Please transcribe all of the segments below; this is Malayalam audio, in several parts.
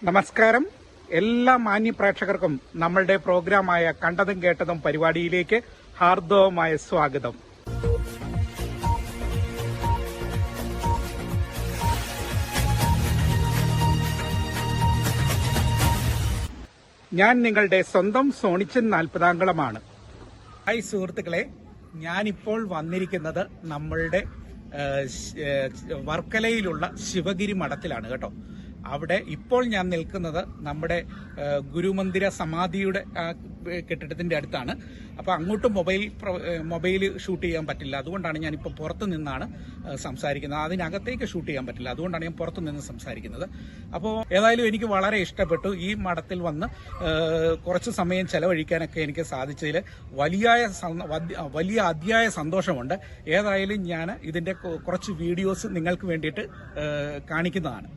നമസ്കാരം. എല്ലാ മാന്യ പ്രേക്ഷകർക്കും നമ്മളുടെ പ്രോഗ്രാമായ കണ്ടതും കേട്ടതും പരിപാടിയിലേക്ക് ഹാർദവമായ സ്വാഗതം. ഞാൻ നിങ്ങളുടെ സ്വന്തം സോണിച്ചൻ നാൽപ്പതാംകുളമാണ്. ഹായ് സുഹൃത്തുക്കളെ, ഞാനിപ്പോൾ വന്നിരിക്കുന്നത് നമ്മളുടെ വർക്കലയിലുള്ള ശിവഗിരി മഠത്തിലാണ് കേട്ടോ. അവിടെ ഇപ്പോൾ ഞാൻ നിൽക്കുന്നത് നമ്മുടെ ഗുരുമന്ദിര സമാധിയുടെ കെട്ടിടത്തിന്റെ അടുത്താണ്. അപ്പോൾ അങ്ങോട്ട് മൊബൈൽ ഷൂട്ട് ചെയ്യാൻ പറ്റില്ല. അതുകൊണ്ടാണ് ഞാനിപ്പോൾ പുറത്തു നിന്നാണ് സംസാരിക്കുന്നത്. അതിനകത്തേക്ക് ഷൂട്ട് ചെയ്യാൻ പറ്റില്ല. അതുകൊണ്ടാണ് ഞാൻ പുറത്തു നിന്ന് സംസാരിക്കുന്നത്. അപ്പോൾ ഏതായാലും എനിക്ക് വളരെ ഇഷ്ടപ്പെട്ടു. ഈ മഠത്തിൽ വന്ന് കുറച്ച് സമയം ചെലവഴിക്കാനൊക്കെ എനിക്ക് സാധിച്ചതിൽ വലിയ അതിയായ സന്തോഷമുണ്ട്. ഏതായാലും ഞാൻ ഇതിന്റെ കുറച്ച് വീഡിയോസ് നിങ്ങൾക്ക് വേണ്ടിയിട്ട് കാണിക്കുന്നതാണ്.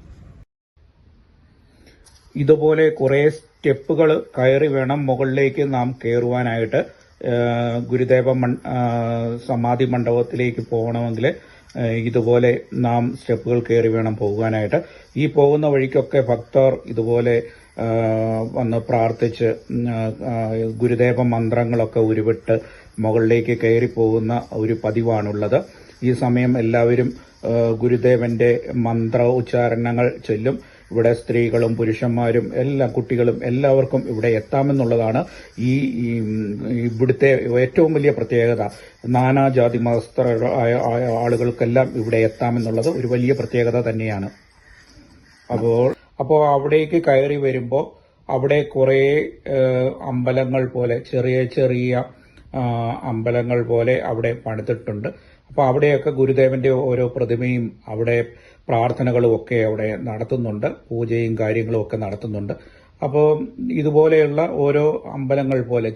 ഇതുപോലെ കുറെ സ്റ്റെപ്പുകൾ കയറി വേണം മുകളിലേക്ക് നാം കയറുവാനായിട്ട്. ഗുരുദേവ സമാധി മണ്ഡപത്തിലേക്ക് പോകണമെങ്കിൽ ഇതുപോലെ നാം സ്റ്റെപ്പുകൾ കയറി വേണം പോകാനായിട്ട്. ഈ പോകുന്ന വഴിക്കൊക്കെ ഭക്തർ ഇതുപോലെ വന്ന് പ്രാർത്ഥിച്ച് ഗുരുദേവ മന്ത്രങ്ങളൊക്കെ ഉരുവിട്ട് മുകളിലേക്ക് കയറി പോകുന്ന ഒരു പതിവാണുള്ളത്. ഈ സമയം എല്ലാവരും ഗുരുദേവന്റെ മന്ത്ര ഉച്ചാരണങ്ങൾ ചൊല്ലും. ഇവിടെ സ്ത്രീകളും പുരുഷന്മാരും കുട്ടികളും എല്ലാവർക്കും ഇവിടെ എത്താമെന്നുള്ളതാണ് ഇവിടുത്തെ ഏറ്റവും വലിയ പ്രത്യേകത. നാനാജാതി മതസ്ഥരായ ആളുകൾക്കെല്ലാം ഇവിടെ എത്താമെന്നുള്ളത് ഒരു വലിയ പ്രത്യേകത തന്നെയാണ്. അപ്പോൾ അവിടേക്ക് കയറി വരുമ്പോൾ അവിടെ കുറേ അമ്പലങ്ങൾ പോലെ ചെറിയ അമ്പലങ്ങൾ പോലെ അവിടെ പണിതിട്ടുണ്ട്. അപ്പോൾ അവിടെയൊക്കെ ഗുരുദേവന്റെ ഓരോ പ്രതിമയും അവിടെ പ്രാർത്ഥനകളും ഒക്കെ അവിടെ നടത്തുന്നുണ്ട്. പൂജയും കാര്യങ്ങളും ഒക്കെ നടത്തുന്നുണ്ട്. അപ്പോൾ ഇതുപോലെയുള്ള ഓരോ അമ്പലങ്ങൾ പോലെ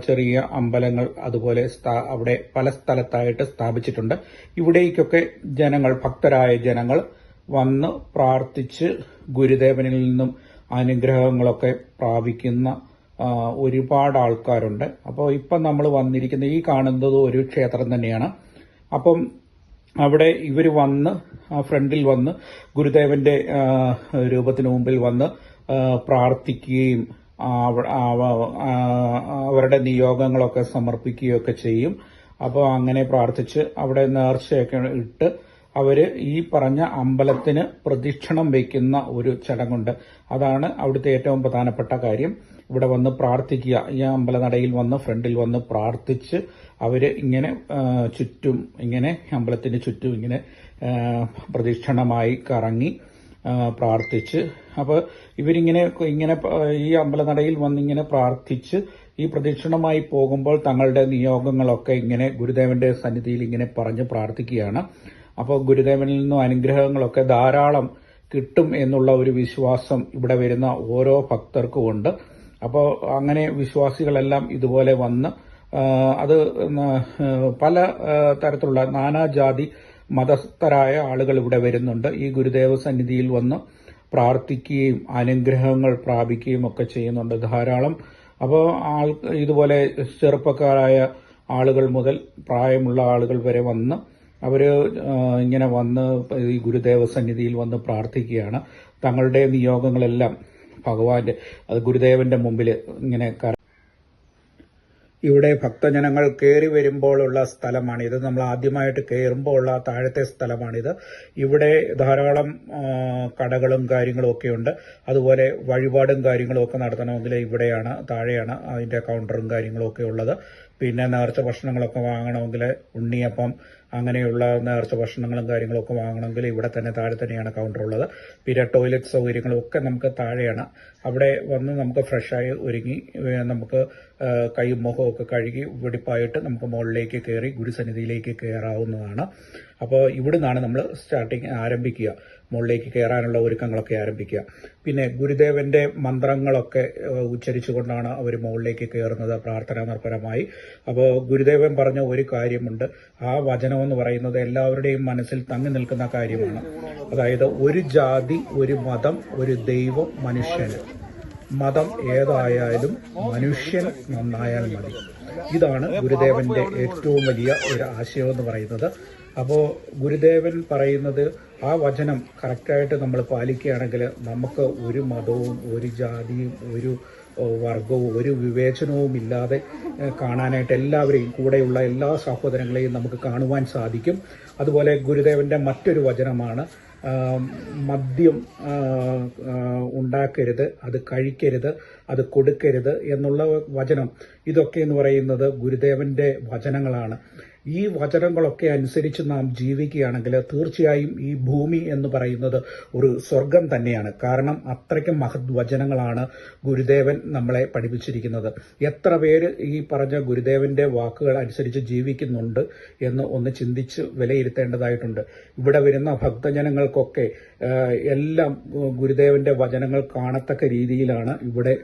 ചെറിയ അമ്പലങ്ങൾ അതുപോലെ അവിടെ പല സ്ഥലത്തായിട്ട് സ്ഥാപിച്ചിട്ടുണ്ട്. ഇവിടേക്കൊക്കെ ഭക്തരായ ജനങ്ങൾ വന്ന് പ്രാർത്ഥിച്ച് ഗുരുദേവനിൽ നിന്നും അനുഗ്രഹങ്ങളൊക്കെ പ്രാപിക്കുന്ന ഒരുപാട് ആൾക്കാരുണ്ട്. അപ്പോൾ ഇപ്പം നമ്മൾ വന്നിരിക്കുന്ന ഈ കാണുന്നത് ഒരു ക്ഷേത്രം തന്നെയാണ്. അപ്പം അവിടെ ഇവർ വന്ന് ഫ്രണ്ടിൽ വന്ന് ഗുരുദേവന്റെ രൂപത്തിന് മുമ്പിൽ വന്ന് പ്രാർത്ഥിക്കുകയും അവരുടെ നിയോഗങ്ങളൊക്കെ സമർപ്പിക്കുകയൊക്കെ ചെയ്യും. അപ്പോൾ അങ്ങനെ പ്രാർത്ഥിച്ച് അവിടെ നേർച്ചയൊക്കെ ഇട്ട് അവര് ഈ പറഞ്ഞ അമ്പലത്തിന് പ്രദക്ഷിണം വയ്ക്കുന്ന ഒരു ചടങ്ങുണ്ട്. അതാണ് അവിടുത്തെ ഏറ്റവും പ്രധാനപ്പെട്ട കാര്യം. ഇവിടെ വന്ന് പ്രാർത്ഥിക്കുക. ഈ അമ്പലനടയിൽ വന്ന് ഫ്രണ്ടിൽ വന്ന് പ്രാർത്ഥിച്ച് അവര് ഇങ്ങനെ ചുറ്റും ഇങ്ങനെ അമ്പലത്തിന് ചുറ്റും ഇങ്ങനെ പ്രദക്ഷിണമായി കറങ്ങി പ്രാർത്ഥിച്ച് അപ്പോൾ ഇവരിങ്ങനെ ഈ അമ്പലനടയിൽ വന്നിങ്ങനെ പ്രാർത്ഥിച്ച് ഈ പ്രദക്ഷിണമായി പോകുമ്പോൾ തങ്ങളുടെ നിയോഗങ്ങളൊക്കെ ഇങ്ങനെ ഗുരുദേവന്റെ സന്നിധിയിൽ ഇങ്ങനെ പറഞ്ഞ് പ്രാർത്ഥിക്കുകയാണ്. അപ്പോൾ ഗുരുദേവനിൽ നിന്നും അനുഗ്രഹങ്ങളൊക്കെ ധാരാളം കിട്ടും എന്നുള്ള ഒരു വിശ്വാസം ഇവിടെ വരുന്ന ഓരോ ഭക്തർക്കും ഉണ്ട്. അപ്പോൾ അങ്ങനെ വിശ്വാസികളെല്ലാം ഇതുപോലെ വന്ന് അത് പല തരത്തിലുള്ള നാനാജാതി മതസ്ഥരായ ആളുകൾ ഇവിടെ വരുന്നുണ്ട്. ഈ ഗുരുദേവ സന്നിധിയിൽ വന്ന് പ്രാർത്ഥിക്കുകയും അനുഗ്രഹങ്ങൾ പ്രാപിക്കുകയും ഒക്കെ ചെയ്യുന്നുണ്ട് ധാരാളം. അപ്പോൾ ഇതുപോലെ ചെറുപ്പക്കാരായ ആളുകൾ മുതൽ പ്രായമുള്ള ആളുകൾ വരെ വന്ന് അവര് ഇങ്ങനെ വന്ന് ഈ ഗുരുദേവ സന്നിധിയിൽ വന്ന് പ്രാർത്ഥിക്കുകയാണ്. തങ്ങളുടെ നിയോഗങ്ങളെല്ലാം ഗുരുദേവന്റെ മുമ്പിൽ ഇങ്ങനെ ഇവിടെ ഭക്തജനങ്ങൾ കയറി വരുമ്പോഴുള്ള സ്ഥലമാണ് ഇത്. നമ്മൾ ആദ്യമായിട്ട് കയറുമ്പോൾ ഉള്ള താഴത്തെ സ്ഥലമാണിത്. ഇവിടെ ധാരാളം കടകളും കാര്യങ്ങളും ഒക്കെ ഉണ്ട്. അതുപോലെ വഴിപാടും കാര്യങ്ങളും ഒക്കെ നടത്തണമെങ്കിൽ ഇവിടെയാണ്, താഴെയാണ് അതിന്റെ കൗണ്ടറും കാര്യങ്ങളും ഒക്കെ ഉള്ളത്. പിന്നെ നേർച്ച ഭക്ഷണങ്ങളൊക്കെ വാങ്ങണമെങ്കിൽ ഉണ്ണിയപ്പം അങ്ങനെയുള്ള നേർച്ച ഭക്ഷണങ്ങളും കാര്യങ്ങളും ഒക്കെ വാങ്ങണമെങ്കിൽ ഇവിടെ തന്നെ താഴെ തന്നെയാണ് കൗണ്ടർ ഉള്ളത്. പിന്നെ ടോയ്ലറ്റ് സൗകര്യങ്ങളും ഒക്കെ നമുക്ക് താഴെയാണ്. അവിടെ വന്ന് നമുക്ക് ഫ്രഷായി ഒരുങ്ങി നമുക്ക് കൈയും മുഖവും ഒക്കെ കഴുകി വെടിപ്പായിട്ട് നമുക്ക് മുകളിലേക്ക് കയറി ഗുരുസന്നിധിയിലേക്ക് കയറാവുന്നതാണ്. അപ്പോൾ ഇവിടുന്നാണ് നമ്മൾ ആരംഭിക്കുക, മുകളിലേക്ക് കയറാനുള്ള ഒരുക്കങ്ങളൊക്കെ ആരംഭിക്കുക. പിന്നെ ഗുരുദേവന്റെ മന്ത്രങ്ങളൊക്കെ ഉച്ചരിച്ചുകൊണ്ടാണ് അവർ മുകളിലേക്ക് കയറുന്നത് പ്രാർത്ഥനാ നിർഭരമായി. അപ്പോൾ ഗുരുദേവൻ പറഞ്ഞ ഒരു കാര്യമുണ്ട്. ആ വചനമെന്ന് പറയുന്നത് എല്ലാവരുടെയും മനസ്സിൽ തങ്ങി നിൽക്കുന്ന കാര്യമാണ്. അതായത് ഒരു ജാതി, ഒരു മതം, ഒരു ദൈവം, മനുഷ്യന്. മതം ഏതായാലും മനുഷ്യൻ നന്നായാൽ മതി. ഇതാണ് ഗുരുദേവന്റെ ഏറ്റവും വലിയ ഒരു ആശയം എന്ന് പറയുന്നത്. അപ്പോൾ ഗുരുദേവൻ പറയുന്നത് ആ വചനം കറക്റ്റായിട്ട് നമ്മൾ പാലിക്കുകയാണെങ്കിൽ നമുക്ക് ഒരു മതവും ഒരു ജാതിയും ഒരു വർഗവും ഒരു വിവേചനവും ഇല്ലാതെ കാണാനായിട്ട് എല്ലാവരെയും, കൂടെയുള്ള എല്ലാ സഹോദരങ്ങളെയും നമുക്ക് കാണുവാൻ സാധിക്കും. അതുപോലെ ഗുരുദേവന്റെ മറ്റൊരു വചനമാണ് മദ്യം ഉണ്ടാക്കരുത്, അത് കഴിക്കരുത്, അത് കൊടുക്കരുത് എന്നുള്ള വചനം. ഇതൊക്കെ എന്ന് പറയുന്നത് ഗുരുദേവന്റെ വചനങ്ങളാണ്. ഈ വചനങ്ങളൊക്കെ അനുസരിച്ച് നാം ജീവിക്കുകയാണെങ്കിൽ തീർച്ചയായും ഈ ഭൂമി എന്ന് പറയുന്നത് ഒരു സ്വർഗം തന്നെയാണ്. കാരണം അത്രയ്ക്കും മഹത് വചനങ്ങളാണ് ഗുരുദേവൻ നമ്മളെ പഠിപ്പിച്ചിരിക്കുന്നത്. എത്ര പേര് ഈ പറഞ്ഞ ഗുരുദേവന്റെ വാക്കുകൾ അനുസരിച്ച് ജീവിക്കുന്നുണ്ട് എന്ന് ഒന്ന് ചിന്തിച്ച് വിലയിരുത്തേണ്ടതായിട്ടുണ്ട്. ഇവിടെ വരുന്ന ഭക്തജനങ്ങൾക്കൊക്കെ എല്ലാം ഗുരുദേവന്റെ വചനങ്ങൾ കാണത്തക്ക രീതിയിലാണ് ഇവിടെ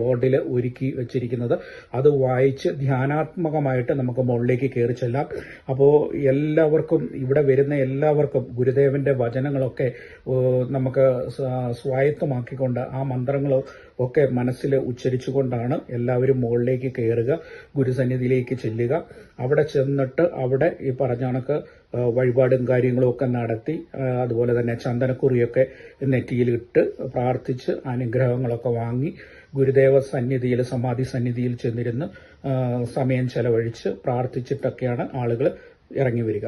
ബോർഡിൽ ഒരുക്കി വെച്ചിരിക്കുന്നത്. അത് വായിച്ച് ധ്യാനാത്മകമായിട്ട് നമുക്ക് മുകളിലേക്ക് കയറി ചെല്ലാം. അപ്പോൾ എല്ലാവർക്കും, ഇവിടെ വരുന്ന എല്ലാവർക്കും ഗുരുദേവന്റെ വചനങ്ങളൊക്കെ നമുക്ക് സ്വായത്തമാക്കിക്കൊണ്ട് ആ മന്ത്രങ്ങൾ ഒക്കെ മനസ്സിൽ ഉച്ചരിച്ചുകൊണ്ടാണ് എല്ലാവരും മുകളിലേക്ക് കയറുക, ഗുരുസന്നിധിയിലേക്ക് ചെല്ലുക. അവിടെ ചെന്നിട്ട് അവിടെ ഈ പറഞ്ഞ കണക്ക് വഴിപാടും കാര്യങ്ങളും ഒക്കെ നടത്തി, അതുപോലെ തന്നെ ചന്ദനക്കുറിയൊക്കെ നെറ്റിയിലിട്ട് പ്രാർത്ഥിച്ച് അനുഗ്രഹങ്ങളൊക്കെ വാങ്ങി ഗുരുദേവ സന്നിധിയിൽ, സമാധി സന്നിധിയിൽ ചെന്നിരുന്ന് സമയം ചെലവഴിച്ച് പ്രാർത്ഥിച്ചിട്ടൊക്കെയാണ് ആളുകൾ ഇറങ്ങി വരിക.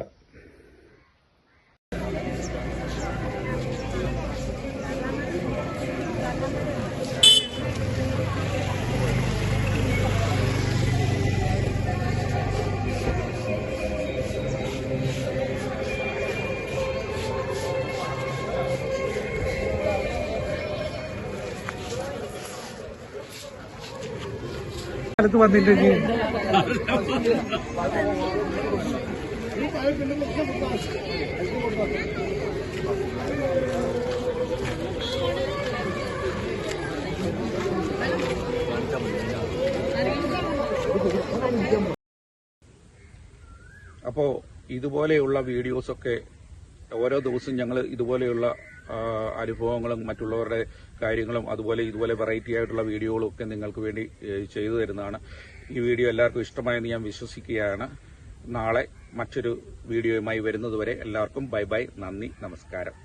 കാലത്ത് വന്നിട്ടുണ്ടെങ്കിൽ അപ്പോൾ ഇതുപോലെയുള്ള വീഡിയോസൊക്കെ ഓരോ ദിവസവും ഞങ്ങൾ ഇതുപോലെയുള്ള അനുഭവങ്ങളും മറ്റുള്ളവരുടെ കാര്യങ്ങളും ഇതുപോലെ വെറൈറ്റി ആയിട്ടുള്ള വീഡിയോകളും ഒക്കെ നിങ്ങൾക്ക് വേണ്ടി ചെയ്തു തരുന്നതാണ്. ഈ വീഡിയോ എല്ലാവർക്കും ഇഷ്ടമായെന്ന് ഞാൻ വിശ്വസിക്കുകയാണ്. നാളെ മറ്റൊരു വീഡിയോയുമായി വരുന്നതുവരെ എല്ലാവർക്കും ബൈ ബൈ, നന്ദി, നമസ്കാരം.